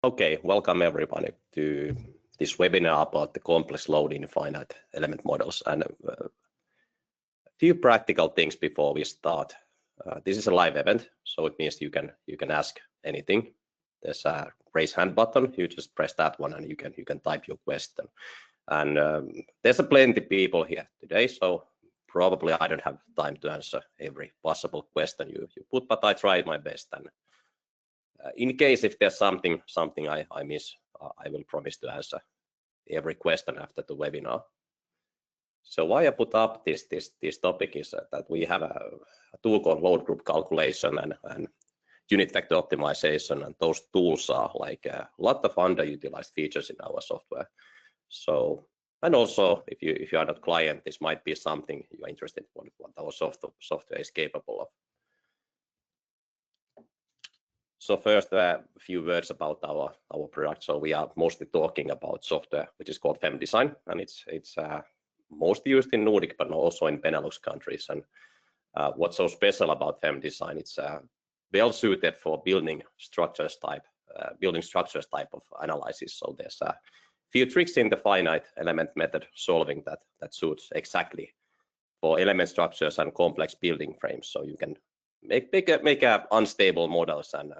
Okay, welcome everybody to this webinar about the complex loading finite element models, and a few practical things before we start. This is a live event, so it means you can ask anything. There's a raise hand button. You just press that one, and you can type your question. And there's plenty of people here today, so probably I don't have time to answer every possible question you put, but I try my best. And in case if there's something I miss, I will promise to answer every question after the webinar. So why I put up this topic is that we have a tool called load group calculation and unit vector optimization, and those tools are like a lot of underutilized features in our software. So, and also if you are not client, this might be something you're interested in, what our software is capable of. So first, a few words about our product. So we are mostly talking about software which is called FEM-Design, and it's mostly used in Nordic, but also in Benelux countries. And what's so special about FEM-Design? It's well suited for building structures type of analysis. So there's a few tricks in the finite element method solving that suits exactly for element structures and complex building frames. So you can make unstable models and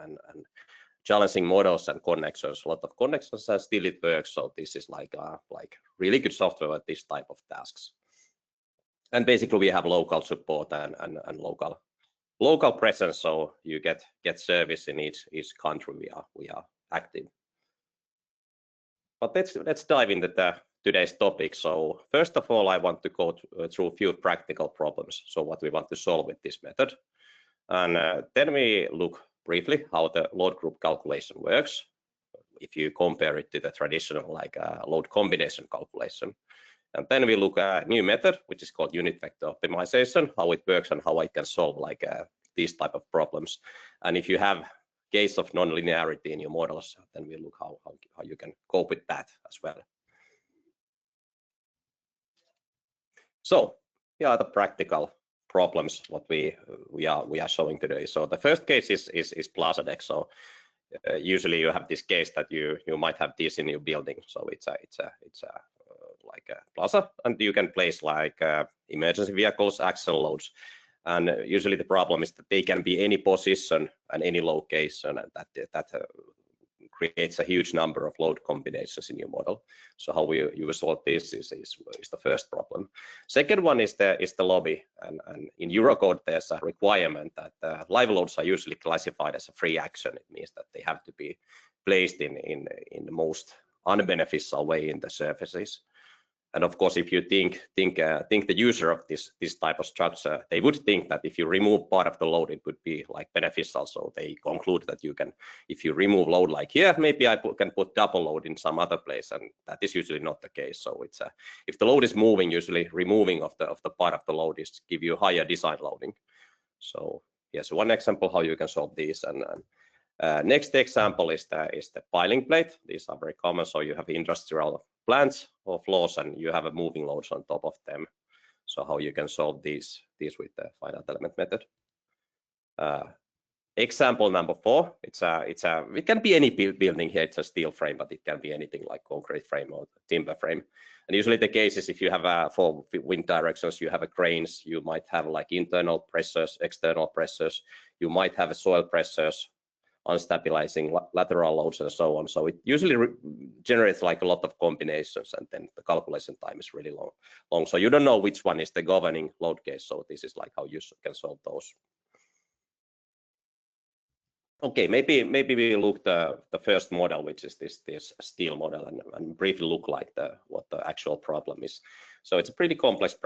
challenging models and connections, a lot of connections, and still it works. So this is like really good software at this type of tasks. And basically we have local support and local presence, so you get service in each country we are active. But let's dive into today's topic. So first of all, I want to go through a few practical problems. So what we want to solve with this method. And then we look briefly how the load group calculation works if you compare it to the traditional load combination calculation. And then we look at a new method which is called unit vector optimization, how it works and how I can solve these type of problems. And if you have case of nonlinearity in your models, then we look how you can cope with that as well. So here are the practical problems what we are showing today. So the first case is plaza deck. So usually you have this case that you might have this in your building. So it's like a plaza, and you can place emergency vehicles, axle loads. And usually the problem is that they can be any position and any location, and that creates a huge number of load combinations in your model. So how you solve this is the first problem. Second one is the lobby, and in Eurocode there's a requirement that live loads are usually classified as a free action. It means that they have to be placed in the most unbeneficial way in the surfaces. And of course, if you think the user of this type of structure, they would think that if you remove part of the load, it would be like beneficial. So they conclude that you can, if you remove load like here, maybe I can put double load in some other place, and that is usually not the case. So it's if the load is moving, usually removing of the part of the load is give you higher design loading. So here's one example how you can solve this. And next example is the piling plate. These are very common. So you have industrial plants or floors, and you have a moving loads on top of them. So how you can solve these with the finite element method. Example number 4. It can be any building here. It's a steel frame, but it can be anything like concrete frame or timber frame. And usually the case is if you have for wind directions, you have cranes. You might have like internal pressures, external pressures. You might have soil pressures, unstabilizing lateral loads, and so on. So it usually generates like a lot of combinations, and then the calculation time is really long. So you don't know which one is the governing load case. So this is like how you can solve those. Okay, maybe we look the first model, which is this steel model, and briefly look like what the actual problem is. So it's a pretty complex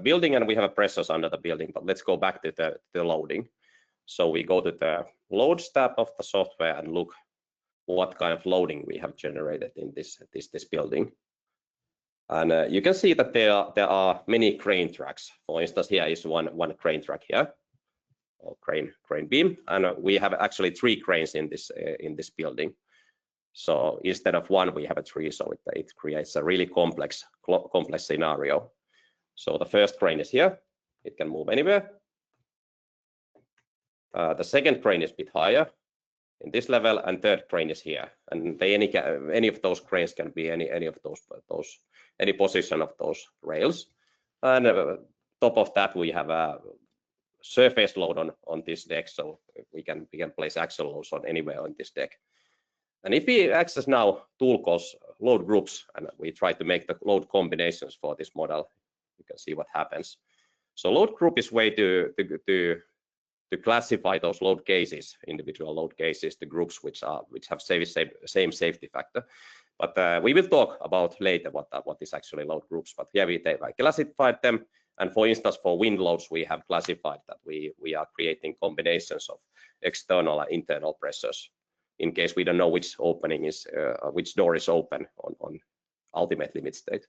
building, and we have pressures under the building. But let's go back to the loading. So we go to the loads tab of the software and look what kind of loading we have generated in this building. And you can see that there are many crane tracks. For instance, here is one crane track here, or crane beam, and we have actually 3 cranes in this building. So instead of 1, we have 3. So it creates a really complex scenario. So the first crane is here. It can move anywhere. The second crane is a bit higher. in this level, and third crane is here. And any of those cranes can be any of those any position of those rails. And top of that, we have a surface load on this deck, so we can place axle loads on anywhere on this deck. And if we access now tool calls load groups, and we try to make the load combinations for this model, you can see what happens. So load group is way to classify those load cases, individual load cases, the groups which have same safety factor. But we will talk about later what is actually load groups. But here we classified them. And for instance, for wind loads, we have classified that we are creating combinations of external and internal pressures in case we don't know which door is open on ultimate limit state.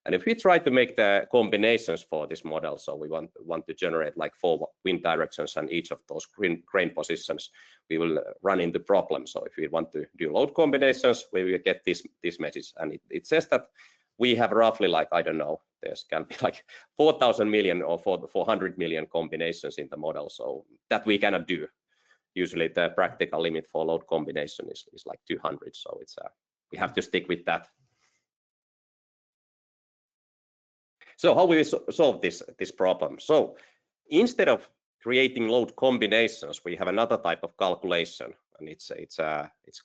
And if we try to make the combinations for this model, so we want to generate like 4 wind directions and each of those crane positions, we will run into problems. So if we want to do load combinations, we will get this message, and it says that we have roughly like, I don't know, there's can be like 4,000 million or 400 million combinations in the model, so that we cannot do. Usually the practical limit for load combination is like 200, so it's we have to stick with that. So how will we solve this problem? So instead of creating load combinations, we have another type of calculation, and it's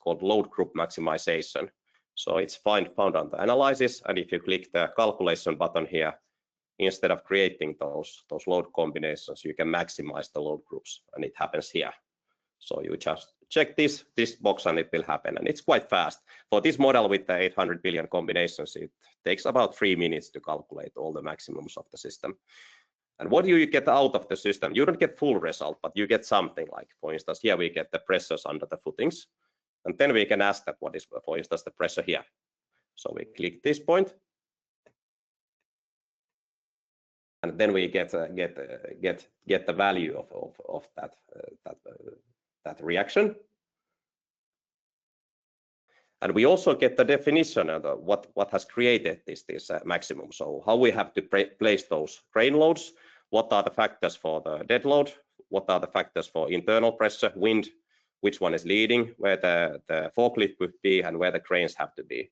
called load group maximization. So it's found on the analysis, and if you click the calculation button here, instead of creating those load combinations, you can maximize the load groups, and it happens here. So you just check this box and it will happen, and it's quite fast. For this model with the 800 billion combinations, it takes about 3 minutes to calculate all the maximums of the system. And what do you get out of the system? You don't get full result, but you get something like, for instance, here we get the pressures under the footings. And then we can ask that what is, for instance, the pressure here. So we click this point, and then we get the value of that reaction. And we also get the definition of what has created this maximum. So how we have to place those crane loads, what are the factors for the dead load, what are the factors for internal pressure, wind, which one is leading, where the forklift would be, and where the cranes have to be.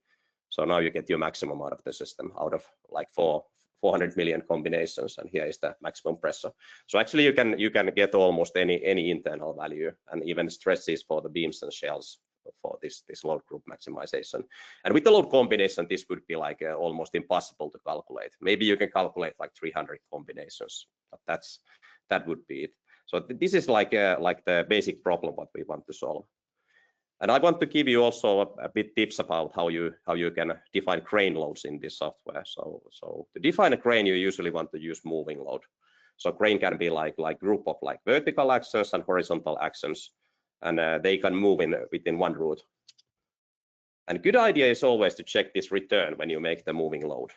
So now you get your maximum out of the system, out of like 400 million combinations, and here is the maximum pressure. So actually you can get almost any internal value, and even stresses for the beams and shells for this load group maximization. And with the load combination, this would be like almost impossible to calculate. Maybe you can calculate like 300 combinations, but that would be it. So this is like the basic problem what we want to solve. And I want to give you also a bit tips about how you can define crane loads in this software. So to define a crane, you usually want to use moving load. So crane can be like group of like vertical actions and horizontal actions, and they can move within one route. And good idea is always to check this return when you make the moving load.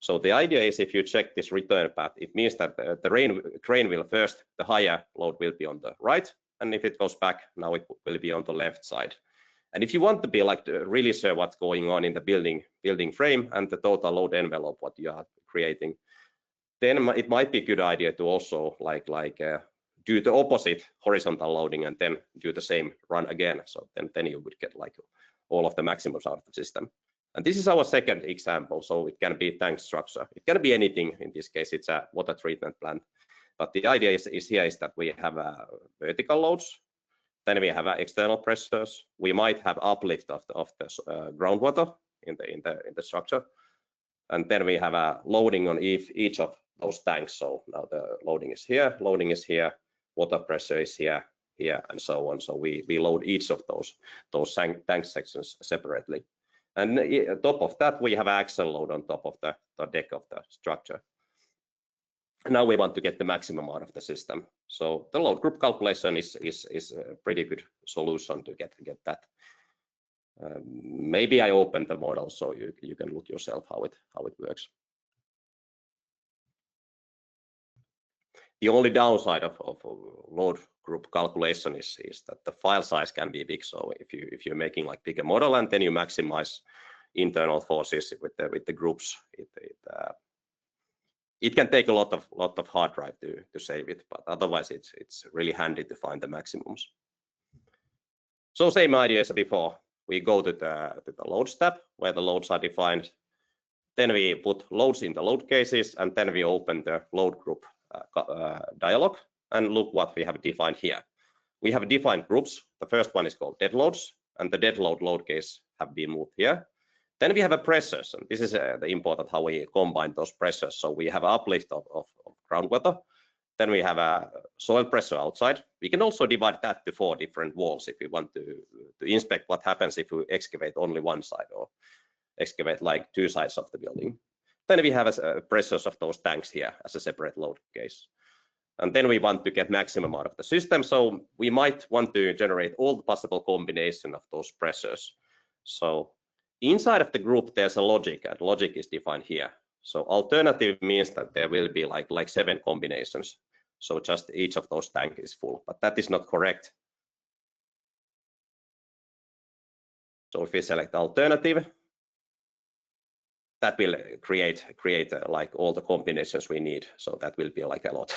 So the idea is if you check this return path, it means that the crane will first, the higher load will be on the right, and if it goes back, now it will be on the left side. And if you want to be like really sure what's going on in the building frame and the total load envelope what you are creating, then it might be a good idea to also do the opposite horizontal loading and then do the same run again. So then you would get like all of the maximums out of the system. And this is our second example. So it can be tank structure. It can be anything. In this case, it's a water treatment plant. But the idea is that we have vertical loads. Then we have external pressures. We might have uplift of the groundwater in the structure. And then we have a loading on each of those tanks. So now the loading is here, water pressure is here, and so on. So we load each of those tank sections separately. And on top of that, we have axle load on top of the deck of the structure. Now we want to get the maximum out of the system. So the load group calculation is a pretty good solution to get that. Maybe I open the model so you can look yourself how it works. The only downside of load group calculation is that the file size can be big. So if you're making like bigger model and then you maximize internal forces with the groups, it can take a lot of hard drive to save it. But otherwise, it's really handy to find the maximums. So same idea as before. We go to the loads tab where the loads are defined. Then we put loads in the load cases, and then we open the load group dialog and look what we have defined here. We have defined groups. The first one is called dead loads, and the dead load case have been moved here. Then we have a pressures, and this is the important how we combine those pressures. So we have uplift of groundwater. Then we have a soil pressure outside. We can also divide that to 4 different walls if we want to inspect what happens if we excavate only one side or excavate like 2 sides of the building. Then we have pressures of those tanks here as a separate load case. And then we want to get maximum out of the system. So we might want to generate all the possible combination of those pressures. So inside of the group, there's a logic, and logic is defined here. So alternative means that there will be like 7 combinations. So just each of those tanks is full, but that is not correct. So if we select alternative, that will create like all the combinations we need. So that will be like a lot.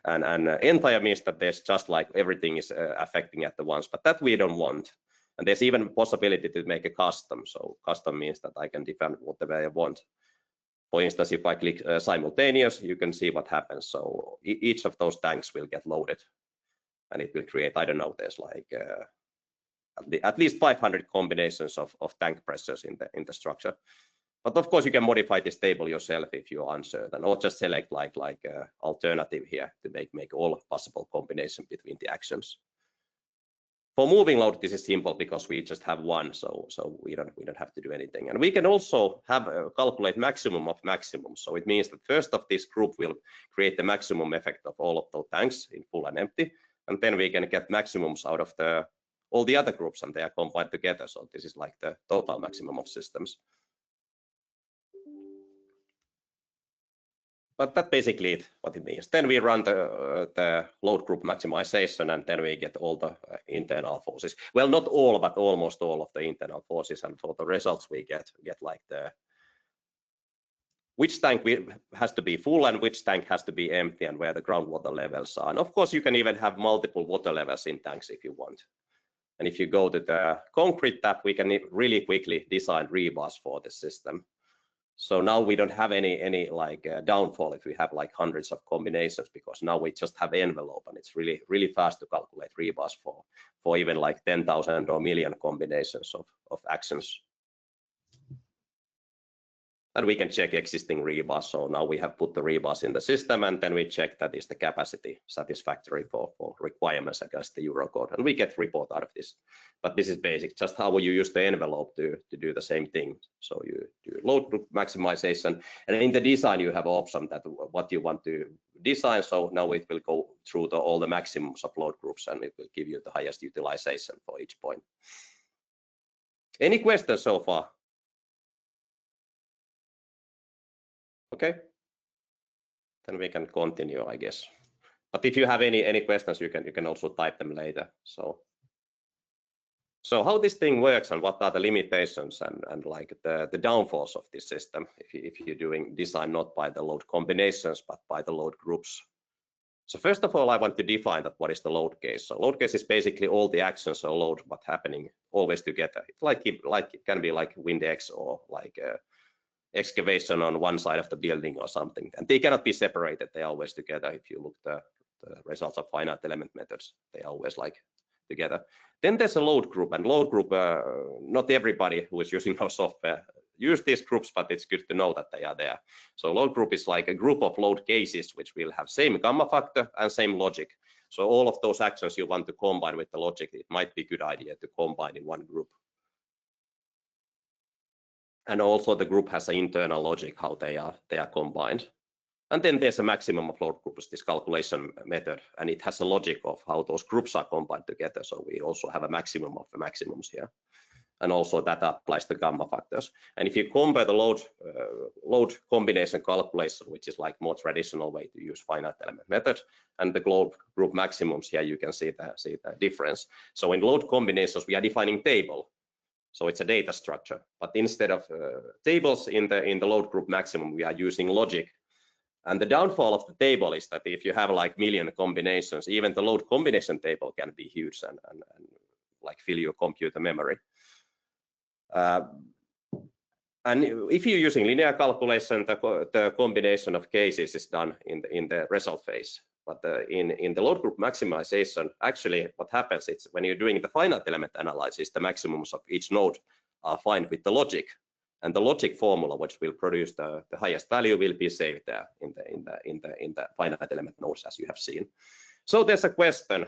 and entire means that there's just like everything is affecting at the once, but that we don't want. And there's even possibility to make a custom. So custom means that I can define whatever I want. For instance, if I click simultaneous, you can see what happens. So each of those tanks will get loaded, and it will create, I don't know, there's like at least 500 combinations of tank pressures in the structure. But of course, you can modify this table yourself if you're uncertain, or just select like alternative here to make all possible combination between the actions. For moving load, this is simple because we just have one, so we don't have to do anything. And we can also have calculate maximum of maximum. So it means that first of this group will create the maximum effect of all of those tanks in full and empty, and then we can get maximums out of all the other groups, and they are combined together. So this is like the total maximum of systems. But that's basically what it means. Then we run the load group maximization, and then we get all the internal forces. Well, not all, but almost all of the internal forces. And for the results, we get like which tank has to be full and which tank has to be empty, and where the groundwater levels are. And of course, you can even have multiple water levels in tanks if you want. And if you go to the concrete tab, we can really quickly design rebars for the system. So now we don't have any like downfall if we have like hundreds of combinations, because now we just have envelope, and it's really fast to calculate rebars for even like 10,000 or million combinations of actions. And we can check existing rebars. So now we have put the rebars in the system, and then we check that is the capacity satisfactory for requirements against the Eurocode, and we get report out of this. But this is basic, just how you use the envelope to do the same thing. So you do load group maximization, and in the design you have option that what you want to design. So now it will go through all the maximums of load groups, and it will give you the highest utilization for each point. Any questions so far? Okay, then we can continue, I guess. But if you have any questions, you can also type them later. So how this thing works, and what are the limitations and like the downfalls of this system if you're doing design not by the load combinations but by the load groups. So first of all, I want to define that what is the load case. So load case is basically all the actions or load what's happening always together. It's like it can be like WindX or like excavation on one side of the building or something, and they cannot be separated. They are always together. If you look the results of finite element methods, they are always like together. Then there's a load group, and load group, not everybody who is using our software use these groups, but it's good to know that they are there. So load group is like a group of load cases which will have same gamma factor and same logic. So all of those actions you want to combine with the logic, it might be a good idea to combine in one group. And also the group has an internal logic how they are combined. And then there's a maximum of load groups, this calculation method, and it has a logic of how those groups are combined together. So we also have a maximum of the maximums here. And also that applies to gamma factors. And if you compare the load combination calculation, which is like more traditional way to use finite element method, and the load group maximums here, you can see the difference. So in load combinations, we are defining table. So it's a data structure, but instead of tables in the load group maximum, we are using logic. And the downfall of the table is that if you have like million combinations, even the load combination table can be huge and like fill your computer memory. And if you're using linear calculation, the combination of cases is done in the result phase. But in the load group maximization, actually what happens is when you're doing the finite element analysis, the maximums of each node are defined with the logic, and the logic formula which will produce the highest value will be saved there in the finite element nodes, as you have seen. So there's a question.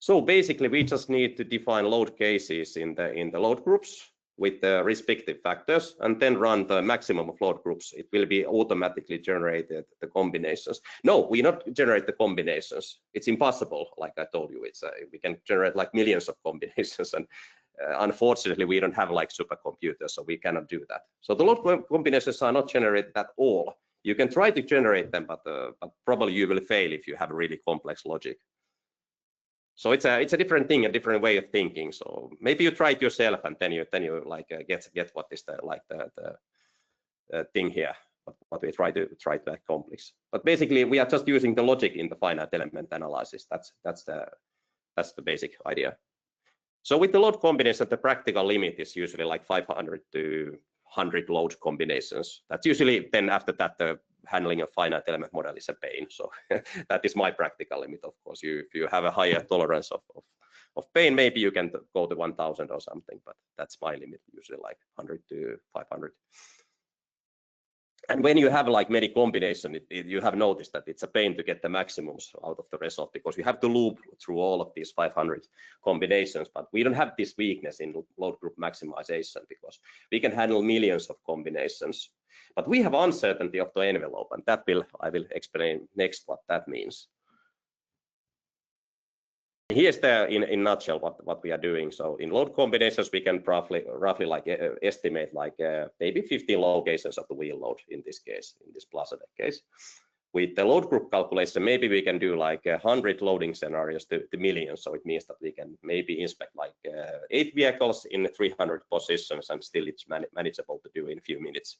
So basically, we just need to define load cases in the load groups with the respective factors, and then run the maximum of load groups. It will be automatically generated the combinations. No, we not generate the combinations. It's impossible. Like I told you, it's we can generate like millions of combinations, and unfortunately, we don't have like supercomputers, so we cannot do that. So the load combinations are not generated at all. You can try to generate them, but probably you will fail if you have really complex logic. So it's a different thing, a different way of thinking. So maybe you try it yourself, and then you like get what is the thing here, what we try to accomplish. But basically, we are just using the logic in the finite element analysis. That's the basic idea. So with the load combination, the practical limit is usually like 500 to 100 load combinations. That's usually then after that the handling a finite element model is a pain. So that is my practical limit. Of course, if you have a higher tolerance of pain, maybe you can go to 1000 or something, but that's my limit, usually like 100 to 500. And when you have like many combinations, you have noticed that it's a pain to get the maximums out of the result, because you have to loop through all of these 500 combinations. But we don't have this weakness in load group maximization, because we can handle millions of combinations. But we have uncertainty of the envelope, and that I will explain next what that means. Here's in a nutshell what we are doing. So in load combinations, we can roughly like estimate like maybe 15 locations of the wheel load in this case, in this Plaza Deck case. With the load group calculation, maybe we can do like 100 loading scenarios to millions. So it means that we can maybe inspect like 8 vehicles in 300 positions, and still it's manageable to do in a few minutes.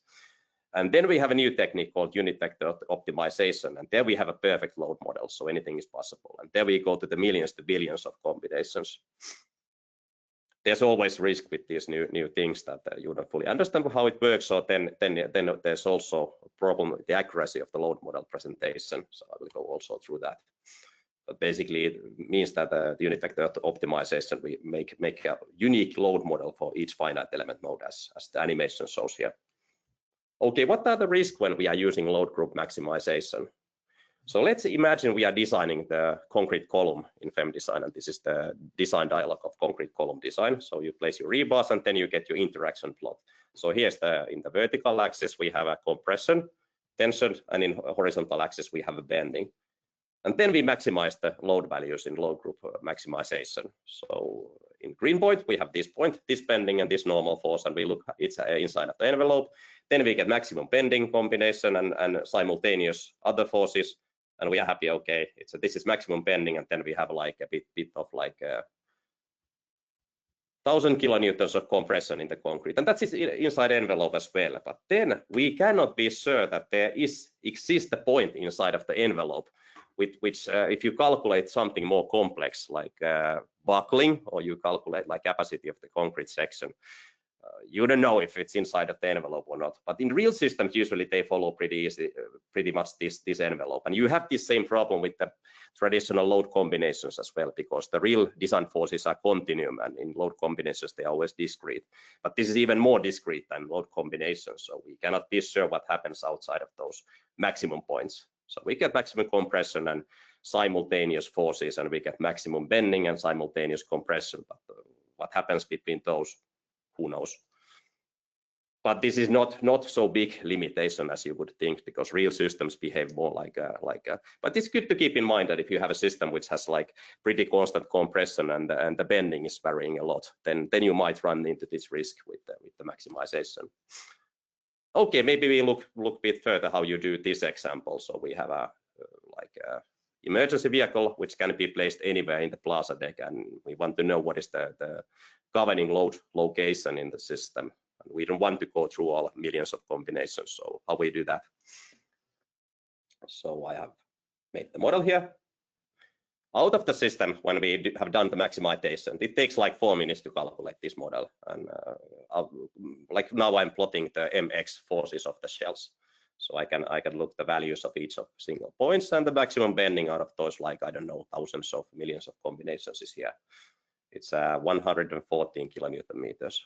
And then we have a new technique called unit vector optimization, and there we have a perfect load model, so anything is possible. And there we go to the millions to billions of combinations. There's always risk with these new things that you don't fully understand how it works. So then there's also a problem with the accuracy of the load model presentation. So I will go also through that. But basically, it means that the unit vector optimization, we make a unique load model for each finite element node, as the animation shows here. Okay, what are the risks when we are using load group maximization? So let's imagine we are designing the concrete column in FEM-Design, and this is the design dialog of concrete column design. So you place your rebars, and then you get your interaction plot. So here's in the vertical axis, we have a compression, tension, and in horizontal axis, we have a bending. And then we maximize the load values in load group maximization. So in green point, we have this point, this bending, and this normal force, and we look, it's inside of the envelope. Then we get maximum bending combination and simultaneous other forces, and we are happy. Okay, this is maximum bending, and then we have like a bit of like 1000 kilonewtons of compression in the concrete, and that's inside envelope as well. But then we cannot be sure that there exists a point inside of the envelope with which if you calculate something more complex like buckling, or you calculate like capacity of the concrete section, you don't know if it's inside of the envelope or not. But in real systems, usually they follow pretty much this envelope. And you have this same problem with the traditional load combinations as well, because the real design forces are continuum, and in load combinations, they are always discrete. But this is even more discrete than load combinations. So we cannot be sure what happens outside of those maximum points. So we get maximum compression and simultaneous forces, and we get maximum bending and simultaneous compression. But what happens between those, who knows? But this is not so big limitation as you would think, because real systems behave more like but it's good to keep in mind that if you have a system which has like pretty constant compression and the bending is varying a lot, then you might run into this risk with the maximization. Okay, maybe we look a bit further how you do this example. So we have a emergency vehicle which can be placed anywhere in the Plaza Deck, and we want to know what is the governing load location in the system. And we don't want to go through all millions of combinations. So how we do that? So I have made the model here. Out of the system, when we have done the maximization, it takes like 4 minutes to calculate this model. And like now I'm plotting the mx forces of the shells. So I can look the values of each of single points, and the maximum bending out of those, like, I don't know, thousands of millions of combinations is here. It's 114 kilonewton meters.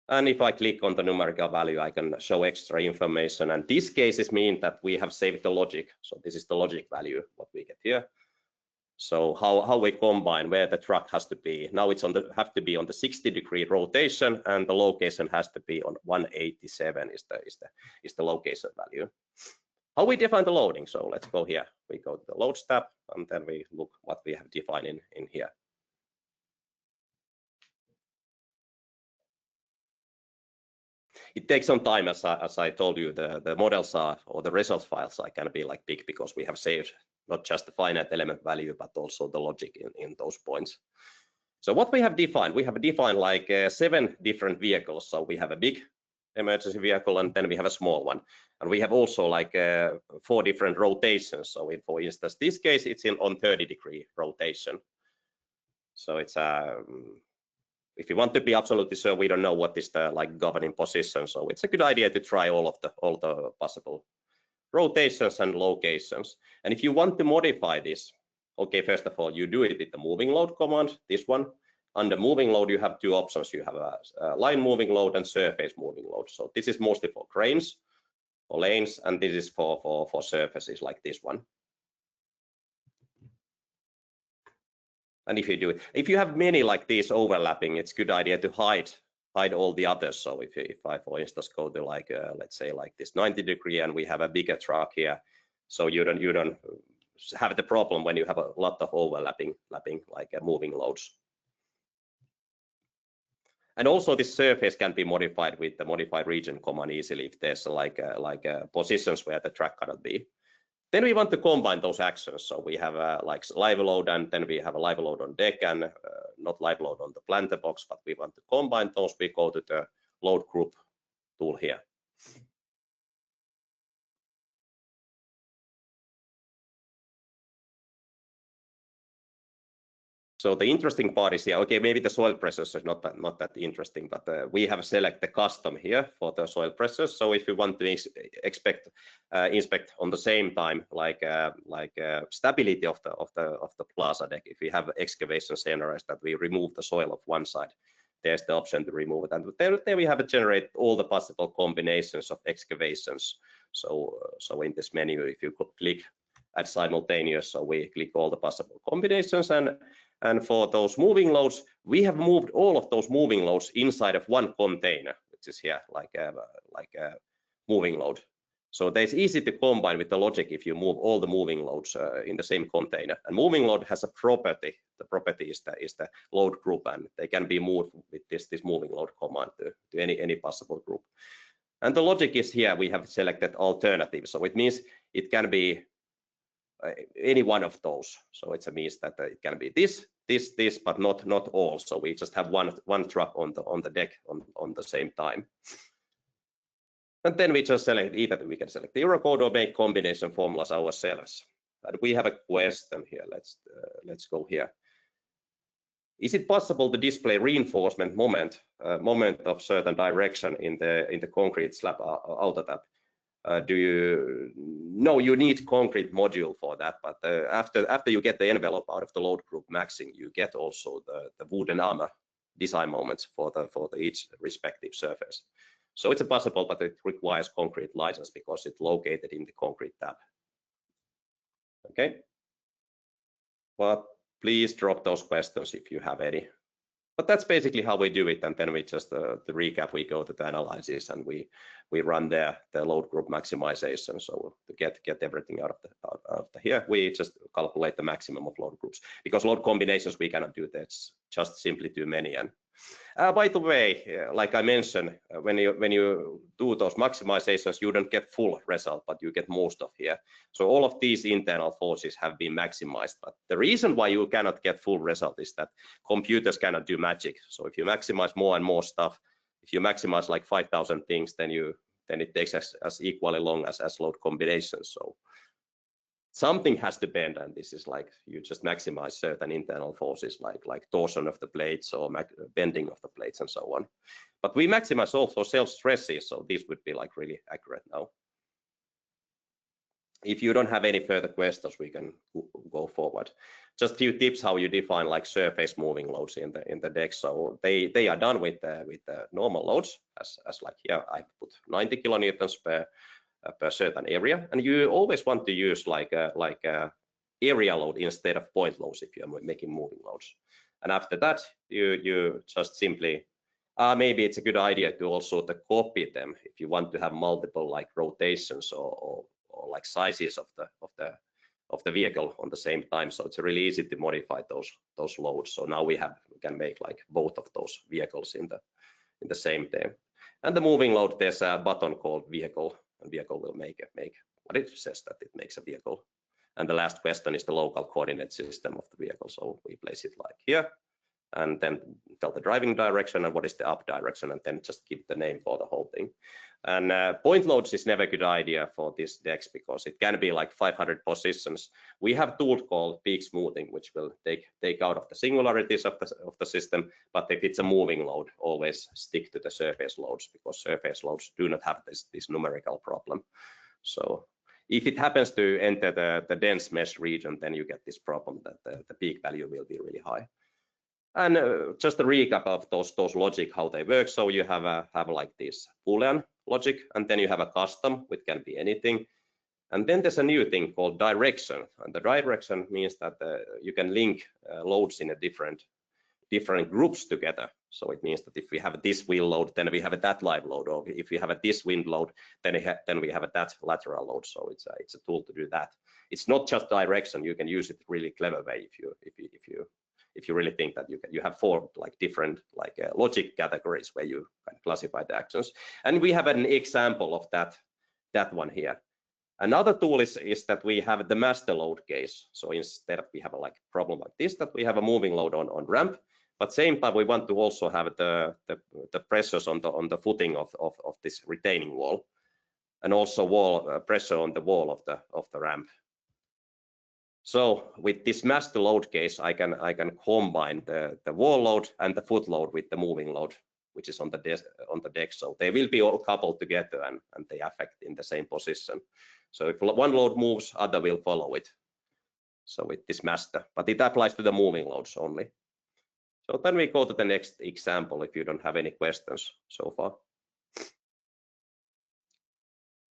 And if I click on the numerical value, I can show extra information. And these cases mean that we have saved the logic. So this is the logic value, what we get here. So how we combine where the truck has to be. Now it's have to be on the 60-degree rotation, and the location has to be on 187 is the location value. How we define the loading? So let's go here. We go to the loads tab, and then we look what we have defined in here. It takes some time, as I told you, the models are, or the results files are going to be like big, because we have saved not just the finite element value, but also the logic in those points. So what we have defined like 7 different vehicles. So we have a big emergency vehicle, and then we have a small one. And we have also like 4 different rotations. So for instance, this case, it's on 30-degree rotation. So it's if you want to be absolutely sure, we don't know what is the like governing position. So it's a good idea to try all the possible rotations and locations. And if you want to modify this, okay, first of all, you do it with the moving load command, this one. Under moving load, you have 2 options. You have a line moving load and surface moving load. So this is mostly for cranes, for lanes, and this is for surfaces like this one. And if you do it, if you have many like these overlapping, it's a good idea to hide all the others. So if I, for instance, go to like let's say like this 90-degree, and we have a bigger truck here, so you don't have the problem when you have a lot of overlapping like moving loads. And also this surface can be modified with the modified region command easily if there's like positions where the track cannot be. Then we want to combine those actions. So we have like live load, and then we have a live load on deck, and not live load on the planter box, but we want to combine those. We go to the load group tool here. So the interesting part is here, okay, maybe the soil pressures is not that interesting, but we have selected the custom here for the soil pressures. So if you want to inspect on the same time, like stability of the plaza deck, if we have excavation scenarios that we remove the soil of one side, there's the option to remove it. And then we have to generate all the possible combinations of excavations. So in this menu, if you click add simultaneous, so we click all the possible combinations, and for those moving loads, we have moved all of those moving loads inside of one container, which is here like a moving load. So it's easy to combine with the logic if you move all the moving loads in the same container. And moving load has a property. The property is the load group, and they can be moved with this moving load command to any possible group. And the logic is here. We have selected alternatives, so it means it can be any one of those. So it means that it can be this, but not all. So we just have one truck on the deck on the same time. And then we just select either we can select the Eurocode or make combination formulas ourselves. And we have a question here. Let's go here. Is it possible to display reinforcement moment of certain direction in the concrete slab auto tab? No, you need concrete module for that, but after you get the envelope out of the load group maxing, you get also the wooden armor design moments for each respective surface. So it's possible, but it requires concrete license because it's located in the concrete tab. Okay, but please drop those questions if you have any. But that's basically how we do it, and then we just to recap, we go to the analysis and we run the load group maximization. So to get everything out of here, we just calculate the maximum of load groups, because load combinations we cannot do. That's just simply too many. And by the way, like I mentioned, when you do those maximizations, you don't get full result, but you get most of here. So all of these internal forces have been maximized, but the reason why you cannot get full result is that computers cannot do magic. So if you maximize more and more stuff, if you maximize like 5,000 things, then it takes as equally long as load combinations. something has to bend, and this is like you just maximize certain internal forces like torsion of the plates or bending of the plates and so on. But we maximize also self stresses, so this would be like really accurate now. If you don't have any further questions, we can go forward. Just a few tips how you define like surface moving loads in the deck. So they are done with the normal loads, as like here I put 90 kilonewtons per certain area, and you always want to use like a area load instead of point loads if you're making moving loads. And after that, you just simply maybe it's a good idea to also to copy them if you want to have multiple like rotations or like sizes of the vehicle on the same time. So it's really easy to modify those loads. So now we can make like both of those vehicles in the same day. And the moving load, there's a button called vehicle, and vehicle will make what it says that it makes a vehicle. And the last question is the local coordinate system of the vehicle. So we place it like here, and then tell the driving direction and what is the up direction, and then just give the name for the whole thing. And point loads is never a good idea for these decks because it can be like 500 positions. We have a tool called peak smoothing, which will take out of the singularities of the system. But if it's a moving load, always stick to the surface loads because surface loads do not have this numerical problem. So if it happens to enter the dense mesh region, then you get this problem that the peak value will be really high. And just a recap of those logic, how they work. So you have like this Boolean logic, and then you have a custom, which can be anything. And then there's a new thing called direction. And the direction means that you can link loads in a different groups together. So it means that if we have this wheel load, then we have that live load, or if we have this wind load, then we have that lateral load. So it's a tool to do that. It's not just direction. You can use it really clever way if you really think that you have 4 like different like logic categories where you can classify the actions. And we have an example of that one here. Another tool is that we have the master load case. So instead of we have a like problem like this, that we have a moving load on ramp, but same time we want to also have the pressures on the footing of this retaining wall, and also wall pressure on the wall of the ramp. So with this master load case, I can combine the wall load and the foot load with the moving load, which is on the deck. So they will be all coupled together and they affect in the same position. So if one load moves, other will follow it. So with this master, but it applies to the moving loads only. So then we go to the next example if you don't have any questions so far.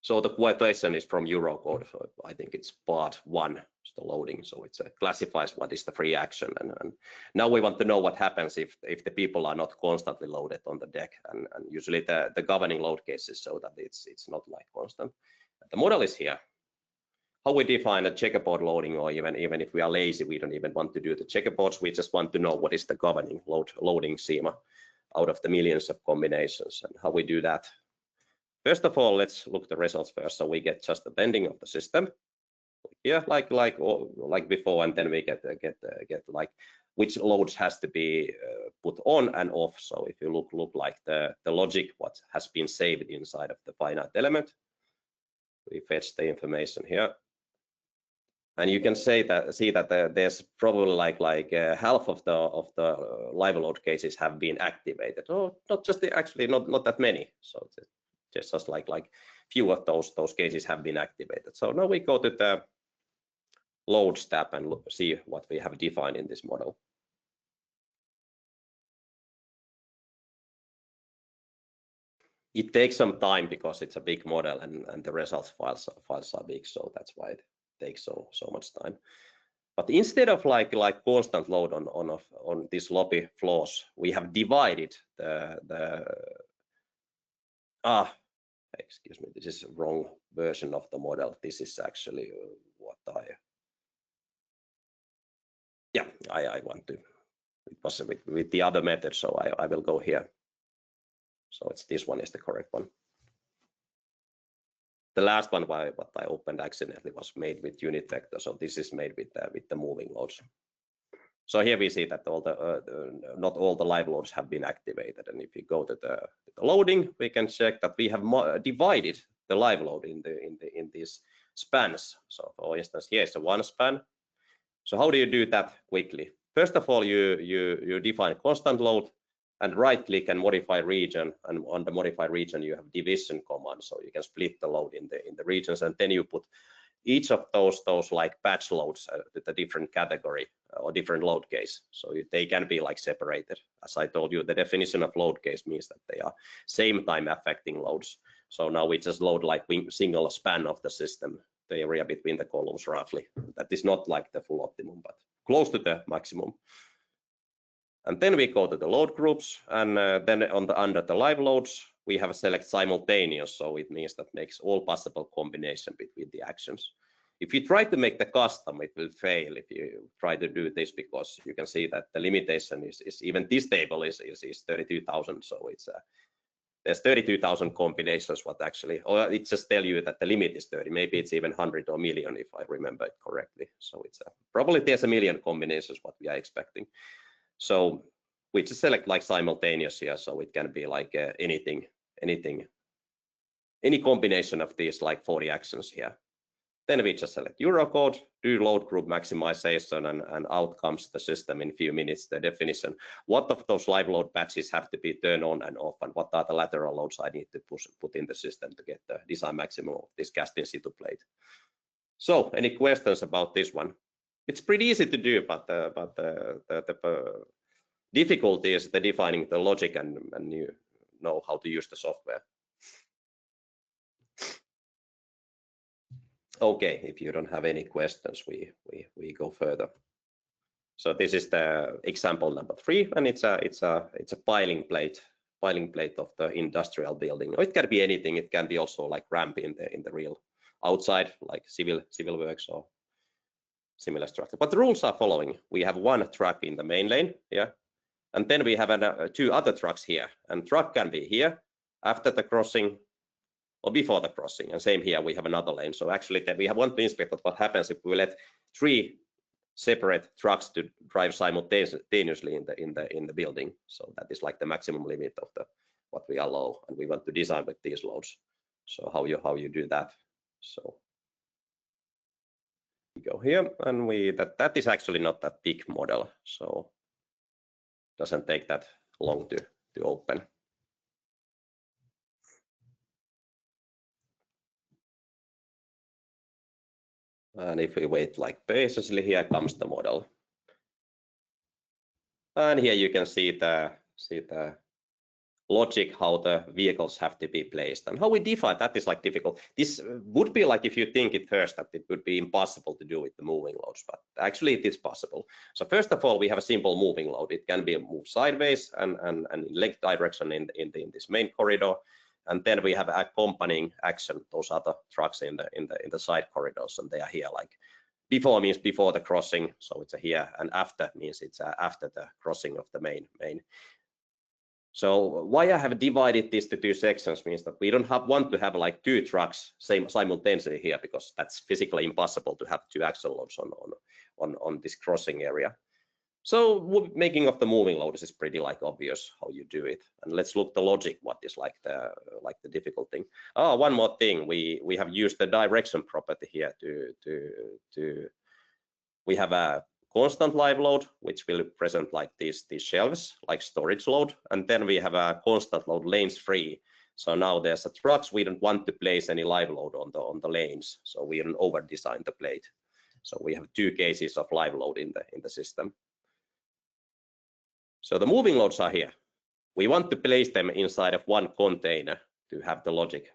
So the quotation is from Eurocode. So I think it's part 1, the loading. So it classifies what is the free action. And now we want to know what happens if the people are not constantly loaded on the deck. And usually the governing load cases so that it's not like constant. The model is here. How we define a checkerboard loading, or even if we are lazy, we don't even want to do the checkerboards. We just want to know what is the governing loading schema out of the millions of combinations, and how we do that. First of all, let's look at the results first. So we get just the bending of the system here, like before, and then we get like which loads has to be put on and off. So if you look like the logic what has been saved inside of the finite element, we fetch the information here, and you can see that there's probably like half of the live load cases have been activated. Oh, not just actually not that many. So it's just like few of those cases have been activated. So now we go to the loads tab and see what we have defined in this model. It takes some time because it's a big model and the results files are big, so that's why it takes so much time. But instead of like constant load on these loppy floors, we have divided excuse me, this is a wrong version of the model. This is actually what I want to. It was with the other method, so I will go here. So this one is the correct one. The last one what I opened accidentally was made with unit vector, so this is made with the moving loads. So here we see that not all the live loads have been activated, and if you go to the loading, we can check that we have divided the live load in these spans. So for instance, here's a one span. So how do you do that quickly? First of all, you define constant load and right click and modify region, and on the modify region you have division command, so you can split the load in the regions, and then you put each of those like batch loads with a different category or different load case, so they can be like separated. As I told you, the definition of load case means that they are same time affecting loads. So now we just load like single span of the system, the area between the columns roughly. That is not like the full optimum, but close to the maximum. And then we go to the load groups, and then under the live loads, we have a select simultaneous, so it means that makes all possible combination between the actions. If you try to make the custom, it will fail if you try to do this, because you can see that the limitation is even this table is 32,000, so it's there's 32,000 combinations what actually, or it just tell you that the limit is 30, maybe it's even 100 or million if I remember it correctly. So it's probably there's a million combinations what we are expecting. So we just select like simultaneous here, so it can be like any combination of these like 40 actions here. Then we just select Eurocode, do load group maximization, and out comes the system in a few minutes, the definition. What of those live load batches have to be turned on and off, and what are the lateral loads I need to put in the system to get the design maximum of this cast in situ plate. So any questions about this one? It's pretty easy to do, but the difficulty is the defining the logic and you know how to use the software. Okay, if you don't have any questions, we go further. So this is the example number 3, and it's a piling plate of the industrial building. Or it can be anything. It can be also like ramp in the real outside, like civil works or similar structure. But the rules are following. We have one truck in the main lane, yeah, and then we have 2 other trucks here. And truck can be here after the crossing or before the crossing, and same here we have another lane. So actually we want to inspect what happens if we let 3 separate trucks to drive simultaneously in the building. So that is like the maximum limit of what we allow, and we want to design with these loads. So how you do that? So we go here, and that is actually not that big model, so doesn't take that long to open. And if we wait like patiently, here comes the model. And here you can see the logic, how the vehicles have to be placed, and how we define that is like difficult. This would be like, if you think it first, that it would be impossible to do with the moving loads, but actually it is possible. So first of all, we have a simple moving load. It can be moved sideways and in length direction in this main corridor, and then we have accompanying action, those other trucks in the side corridors, and they are here. Like before means before the crossing, so it's here, and after means it's after the crossing of the main. So why I have divided this to 2 sections means that we don't want to have like 2 trucks simultaneously here, because that's physically impossible to have 2 axle loads on this crossing area. So making of the moving loads is pretty like obvious how you do it. And let's look the logic, what is like the difficult thing. Oh, one more thing, we have used the direction property here to we have a constant live load, which will present like these shelves, like storage load, and then we have a constant load lanes free. So now there's a trucks, we don't want to place any live load on the lanes, so we don't over design the plate. So we have 2 cases of live load in the system. So the moving loads are here. We want to place them inside of one container to have the logic.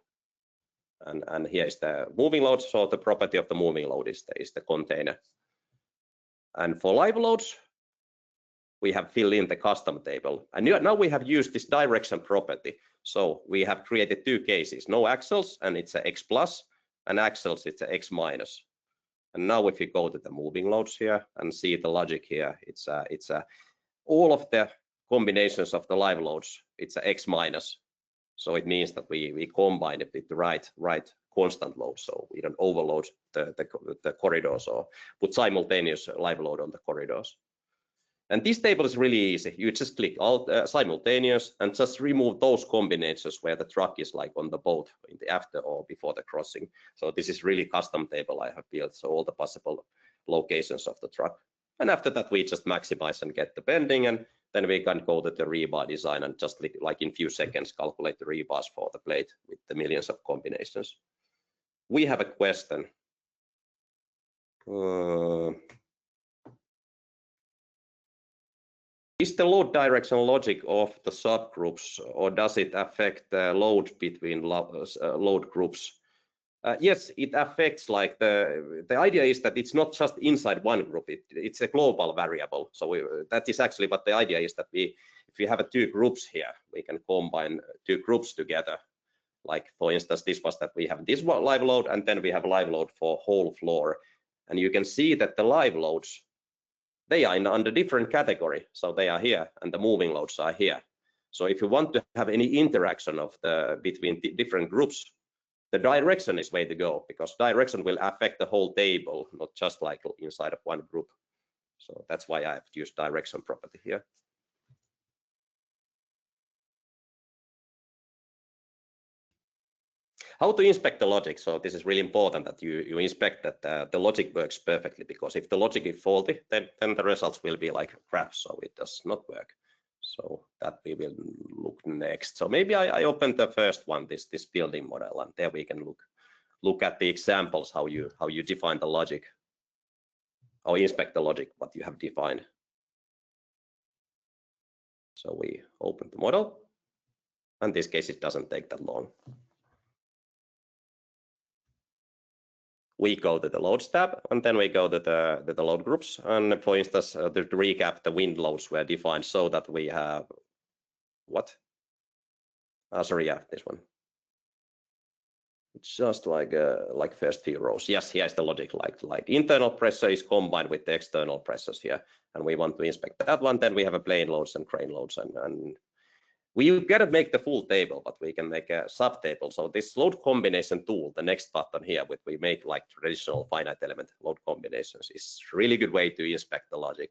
And here is the moving load. So the property of the moving load is the container. And for live loads, we have filled in the custom table. And now we have used this direction property. So we have created 2 cases, no axles, and it's a X plus, and axles, it's a X minus. And now if you go to the moving loads here and see the logic here, it's all of the combinations of the live loads, it's a X minus. So it means that we combine it with the right constant load, so we don't overload the corridors or put simultaneous live load on the corridors. And this table is really easy. You just click Alt simultaneous and just remove those combinations where the truck is like on the boat in the after or before the crossing. So this is really custom table I have built. So all the possible locations of the truck. And after that, we just maximize and get the bending, and then we can go to the rebar design and just like in few seconds calculate the rebars for the plate with the millions of combinations. We have a question. Is the load direction logic of the subgroups, or does it affect the load between load groups? Yes, it affects, like the idea is that it's not just inside one group, it's a global variable. So that is actually what the idea is, that if we have two groups here, we can combine two groups together. Like for instance, this was that we have this live load, and then we have live load for whole floor. And you can see that the live loads, they are under different category. So they are here, and the moving loads are here. So if you want to have any interaction of between different groups, the direction is way to go, because direction will affect the whole table, not just like inside of one group. So that's why I have used direction property here. How to inspect the logic? So this is really important that you inspect that the logic works perfectly, because if the logic is faulty, then the results will be like crap, so it does not work. So that we will look next. So maybe I open the first one, this building model, and there we can look at the examples, how you define the logic, or inspect the logic, what you have defined. So we open the model. In this case, it doesn't take that long. We go to the loads tab, and then we go to the load groups. And for instance, to recap, the wind loads were defined so that we have what? Sorry, yeah, this one. It's just like first few rows. Yes, here's the logic, like internal pressure is combined with the external pressures here, and we want to inspect that one. Then we have a plane loads and crane loads, and we gotta make the full table, but we can make a sub table. So this load combination tool, the next button here, which we make like traditional finite element load combinations, is really good way to inspect the logic.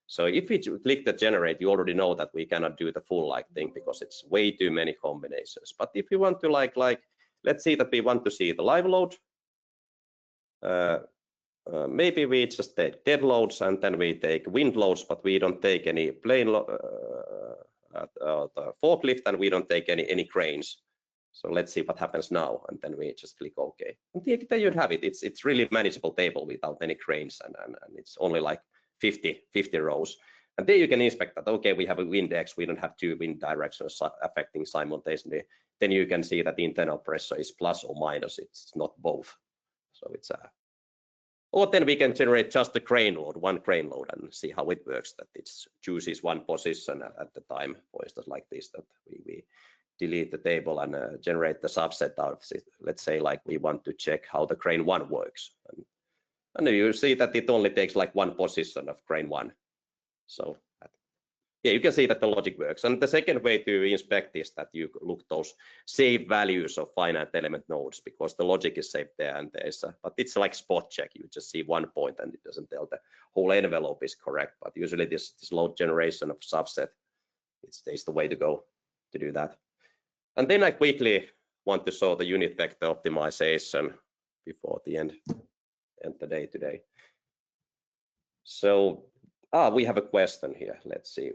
So if we click the generate, you already know that we cannot do the full like thing, because it's way too many combinations. But if you want to let's see that we want to see the live load. Maybe we just take dead loads, and then we take wind loads, but we don't take any plane the forklift, and we don't take any cranes. So let's see what happens now, and then we just click OK. And there you have it. It's really manageable table without any cranes, and it's only like 50 rows. And there you can inspect that, okay, we have a wind X, we don't have two wind directions affecting simultaneously. Then you can see that the internal pressure is plus or minus, it's not both. So it's or then we can generate just the crane load, one crane load, and see how it works, that it chooses one position at the time, for instance, like this, that we delete the table and generate the subset out of it. Let's say like we want to check how the crane 1 works. And you see that it only takes like one position of crane 1. So yeah, you can see that the logic works. And the second way to inspect is that you look those saved values of finite element nodes, because the logic is saved there, and but it's like spot check. You just see one point and it doesn't tell the whole envelope is correct. But usually this load generation of subset, it's the way to go to do that. And then I quickly want to show the unit vector optimization before the end the day today. So we have a question here. Let's see.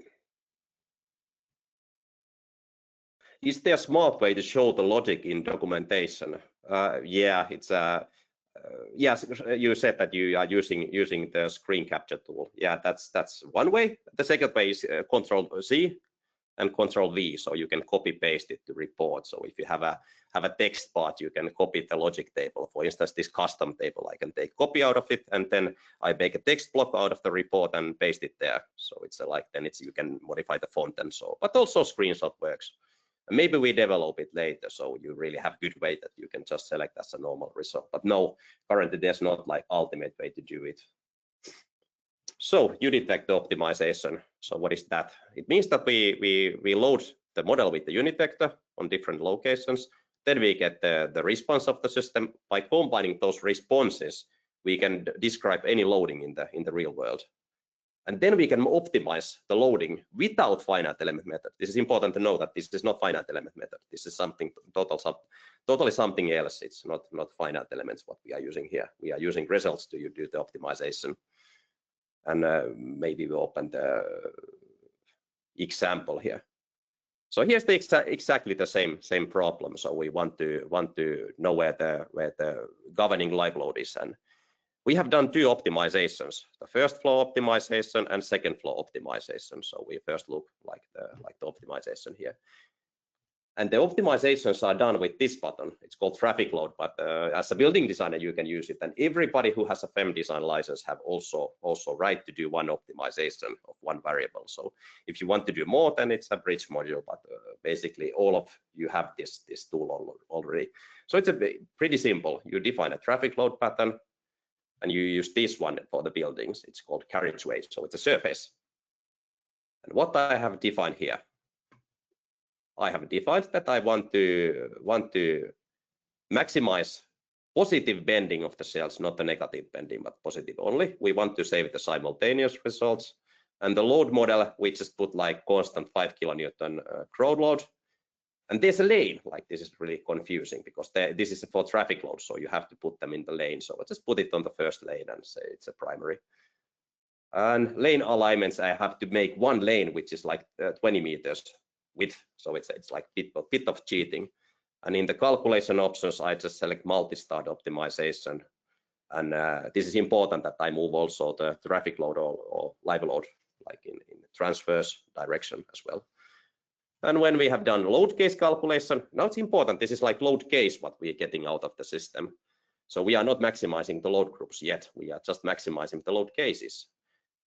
Is there a smart way to show the logic in documentation? Yeah, it's yes, you said that you are using the screen capture tool. Yeah, that's one way. The second way is Control-C and Control-V, so you can copy paste it to report. So if you have a text part, you can copy the logic table. For instance, this custom table, I can take copy out of it, and then I make a text block out of the report and paste it there. So it's you can modify the font and so, but also screenshot works. Maybe we develop it later, so you really have good way that you can just select as a normal result. But no, currently there's not like ultimate way to do it. So unit vector optimization. So what is that? It means that we load the model with the unit vector on different locations. Then we get the response of the system. By combining those responses, we can describe any loading in the real world. And then we can optimize the loading without finite element method. This is important to know that this is not finite element method. This is something totally something else. It's not finite elements what we are using here. We are using results to do the optimization. And maybe we open the example here. So here's the exactly the same problem. So we want to know where the governing live load is, and we have done two optimizations: the first flow optimization and second flow optimization. So we first look like the optimization here, and the optimizations are done with this button. It's called traffic load, but as a building designer you can use it, and everybody who has a FEM-Design license have also right to do one optimization of one variable. So if you want to do more, then it's a bridge module, but basically all of you have this tool already. So it's pretty simple. You define a traffic load pattern, and you use this one for the buildings. It's called carriageway, so it's a surface. And what I have defined here, I have defined that I want to maximize positive bending of the cells, not the negative bending, but positive only. We want to save the simultaneous results. And the load model, we just put like constant 5 kilonewton crowd load. And there's a lane, like this is really confusing because this is for traffic load, so you have to put them in the lane. So I just put it on the first lane and say it's a primary. And lane alignments, I have to make one lane, which is like 20 meters width. So it's like a bit of cheating. And in the calculation options, I just select multi-start optimization. And this is important that I move also the traffic load or live load, like in the transverse direction as well. And when we have done load case calculation, now it's important, this is like load case what we're getting out of the system. So we are not maximizing the load groups yet, we are just maximizing the load cases.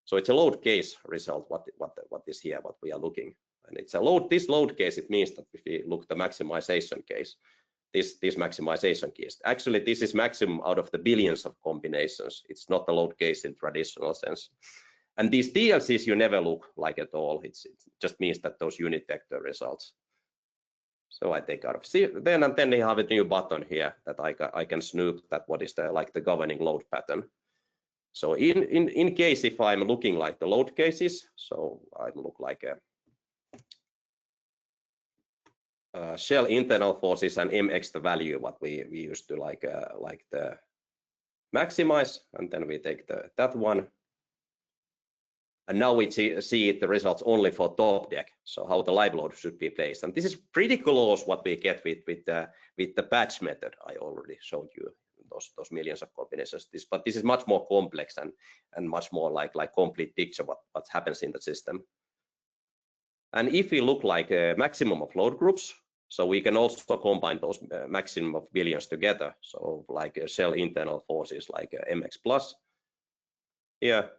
So it's a load case result, what is here, what we are looking. And it's a this load case, it means that if we look the maximization case, this maximization case, actually this is maximum out of the billions of combinations. It's not the load case in traditional sense. And these DLCs you never look like at all. It just means that those unit vector results. So I take out of then you have a new button here that I can snoop that what is the governing load pattern. So in case if I'm looking like the load cases, so I look like a shell internal forces and mx the value what we used to like the maximize, and then we take that one. And now we see the results only for top deck, so how the live load should be placed. And this is pretty close what we get with the patch method. I already showed you those millions of combinations. But this is much more complex and much more like complete picture what happens in the system. And if we look like a maximum of load groups, so we can also combine those maximum of billions together. So like a shell internal forces like mx plus here.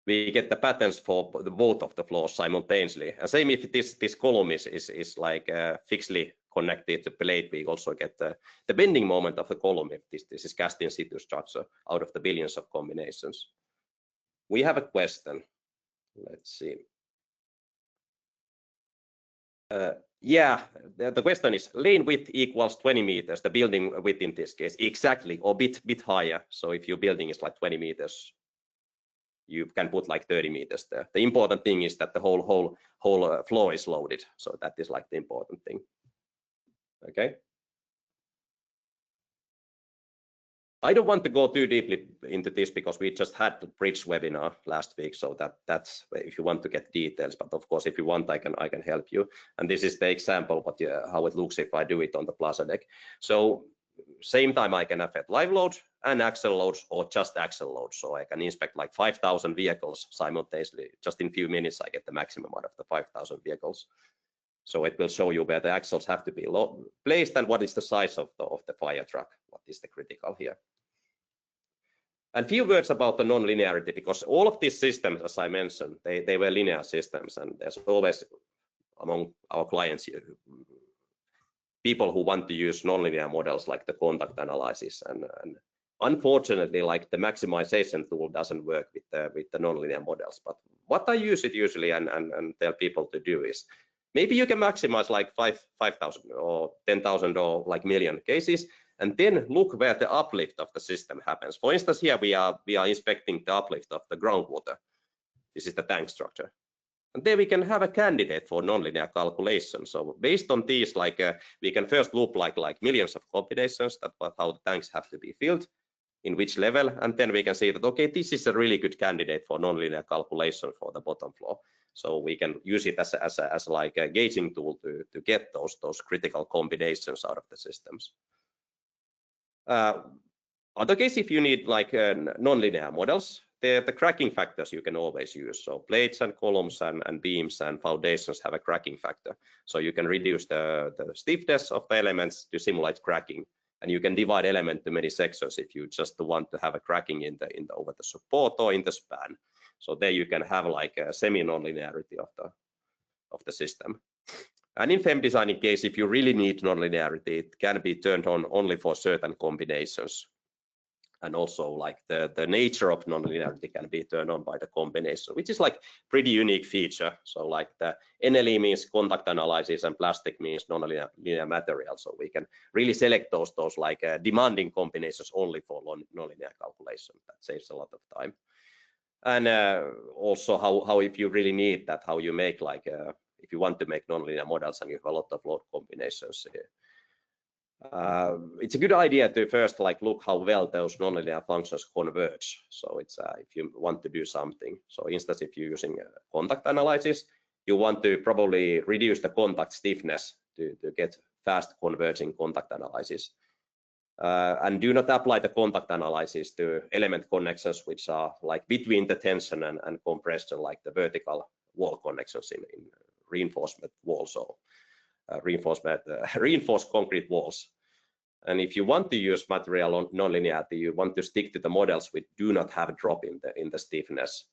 We get the patterns for both of the floors simultaneously. And same if this column is like fixedly connected to plate, we also get the bending moment of the column if this is cast in situ structure out of the billions of combinations. We have a question. Let's see. Yeah, the question is lane width equals 20 meters, the building width in this case, exactly, or bit higher. So if your building is like 20 meters, you can put like 30 meters there. The important thing is that the whole floor is loaded. So that is like the important thing. Okay. I don't want to go too deeply into this because we just had the bridge webinar last week. So that's if you want to get details. But of course, if you want, I can help you. And this is the example, but how it looks if I do it on the plaza deck. So same time I can affect live load and axle loads or just axle loads. So I can inspect like 5,000 vehicles simultaneously. Just in a few minutes, I get the maximum out of the 5,000 vehicles. So it will show you where the axles have to be placed and what is the size of the fire truck. What is the critical here? And few words about the non-linearity, because all of these systems, as I mentioned, they were linear systems, and there's always among our clients people who want to use nonlinear models like the contact analysis, and unfortunately, like the maximization tool doesn't work with the nonlinear models. But what I use it usually and tell people to do is maybe you can maximize like 5,000 or 10,000 or like million cases, and then look where the uplift of the system happens. For instance, here we are inspecting the uplift of the groundwater. This is the tank structure. And then we can have a candidate for nonlinear calculation. So based on these, we can first loop like millions of combinations that how the tanks have to be filled, in which level, and then we can see that, okay, this is a really good candidate for nonlinear calculation for the bottom floor. So we can use it as like a gauging tool to get those critical combinations out of the systems. Other case, if you need like nonlinear models, the cracking factors you can always use. So plates and columns and beams and foundations have a cracking factor. So you can reduce the stiffness of the elements to simulate cracking. And you can divide element to many sections if you just want to have a cracking in the over the support or in the span. So there you can have like a semi-nonlinearity of the system. And in FEM-Design case, if you really need nonlinearity, it can be turned on only for certain combinations. And also like the nature of nonlinearity can be turned on by the combination, which is like pretty unique feature. So like the NLE means contact analysis and plastic means nonlinear material. So we can really select those like demanding combinations only for nonlinear calculation. That saves a lot of time. And also how if you really need that, how you make like if you want to make nonlinear models and you have a lot of load combinations here. It's a good idea to first like look how well those nonlinear functions converge. So it's if you want to do something. So instance, if you're using contact analysis, you want to probably reduce the contact stiffness to get fast converging contact analysis. And do not apply the contact analysis to element connections which are like between the tension and compression, like the vertical wall connections in reinforcement walls or reinforced concrete walls. And if you want to use material nonlinearity, you want to stick to the models which do not have a drop in the stiffness,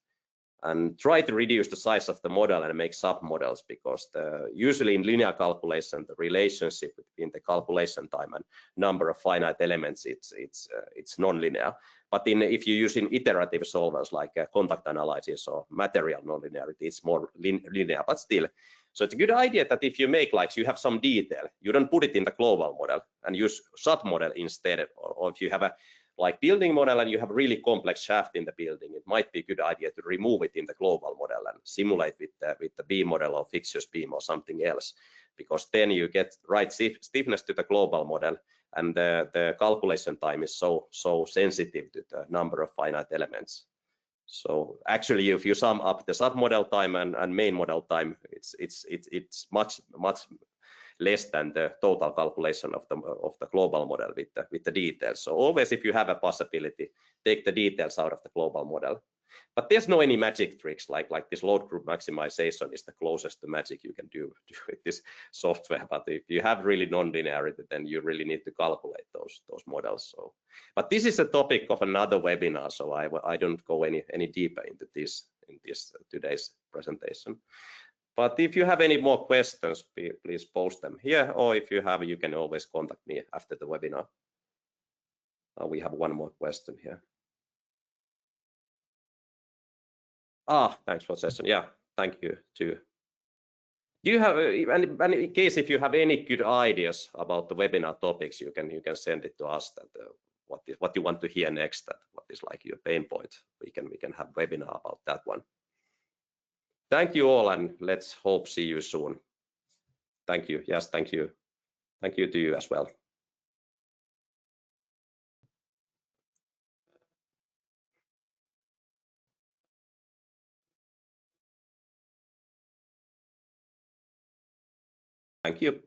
and try to reduce the size of the model and make submodels, because usually in linear calculation, the relationship between the calculation time and number of finite elements, it's nonlinear. But if you're using iterative solvers like contact analysis or material nonlinearity, it's more linear, but still. So it's a good idea that if you make like you have some detail, you don't put it in the global model and use submodel instead, or if you have a like building model and you have really complex shaft in the building, it might be a good idea to remove it in the global model and simulate with the beam model or fixtures beam or something else, because then you get right stiffness to the global model, and the calculation time is so sensitive to the number of finite elements. So actually, if you sum up the submodel time and main model time, it's much less than the total calculation of the global model with the details. So always, if you have a possibility, take the details out of the global model. But there's no any magic tricks like this load group maximization is the closest to magic you can do with this software. But if you have really nonlinearity, then you really need to calculate those models. So, but this is a topic of another webinar, so I don't go any deeper into this in this today's presentation. But if you have any more questions, please post them here, or if you have, you can always contact me after the webinar. We have one more question here. Thanks for the session. Yeah, thank you too. Do you have, and in case if you have any good ideas about the webinar topics, you can send it to us. That what you want to hear next. That what is like your pain point. We can have webinar about that one. Thank you all, and let's hope see you soon. Thank you. Yes, thank you. Thank you to you as well. Thank you.